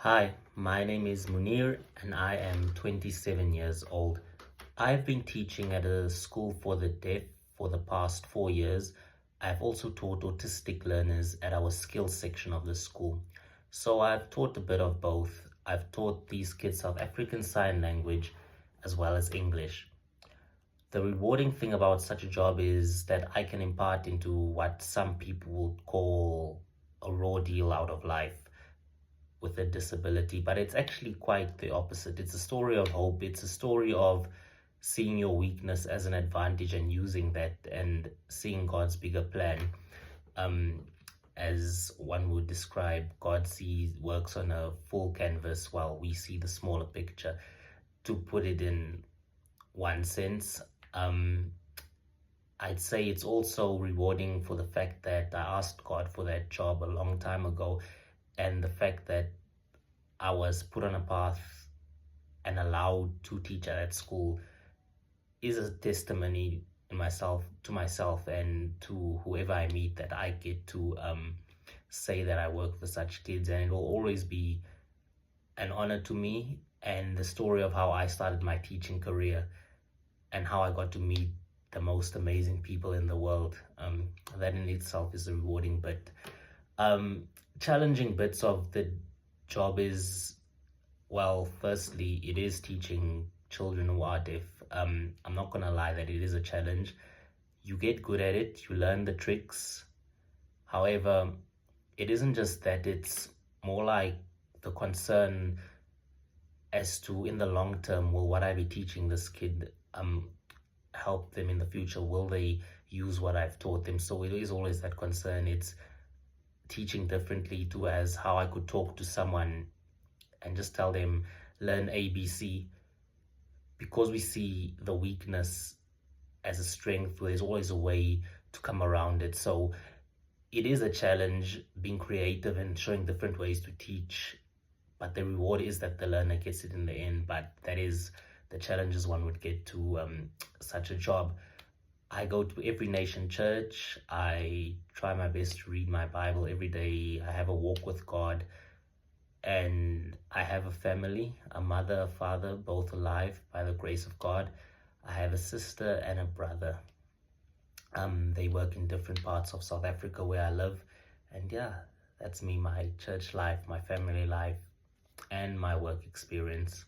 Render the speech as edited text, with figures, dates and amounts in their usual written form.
Hi, my name is Muneer and I am 27 years old. I've been teaching at a school for the deaf for the past 4 years. I've also taught autistic learners at our skills section of the school. So I've taught a bit of both. I've taught these kids South African Sign Language as well as English. The rewarding thing about such a job is that I can impart into what some people would call a raw deal out of life with a disability, but it's actually quite the opposite. It's a story of hope. It's a story of seeing your weakness as an advantage and using that and seeing God's bigger plan. Um, as one would describe, God sees works on a full canvas while we see the smaller picture. To put it in one sense, I'd say it's also rewarding for the fact that I asked God for that job a long time ago, and the fact that I was put on a path and allowed to teach at that school is a testimony to myself and to whoever I meet, that I get to say that I work for such kids, and it will always be an honor to me, and the story of how I started my teaching career and how I got to meet the most amazing people in the world. That in itself is a rewarding bit. Challenging bits of the job is, well, firstly, it is teaching children who are deaf. I'm not gonna lie that it is a challenge. You get good at it, you learn the tricks. However, it isn't just that, it's more like the concern as to, in the long term, will what I be teaching this kid help them in the future? Will they use what I've taught them? So it is always that concern. It's teaching differently to as how I could talk to someone and just tell them, learn ABC. Because we see the weakness as a strength, there's always a way to come around it. So it is a challenge being creative and showing different ways to teach, but the reward is that the learner gets it in the end. But that is the challenges one would get to such a job. I go to every nation church. I try my best to read my Bible every day. I have a walk with God. And I have a family, a mother, a father, both alive by the grace of God. I have a sister and a brother. They work in different parts of South Africa where I live. And yeah, that's me, my church life, my family life, and my work experience.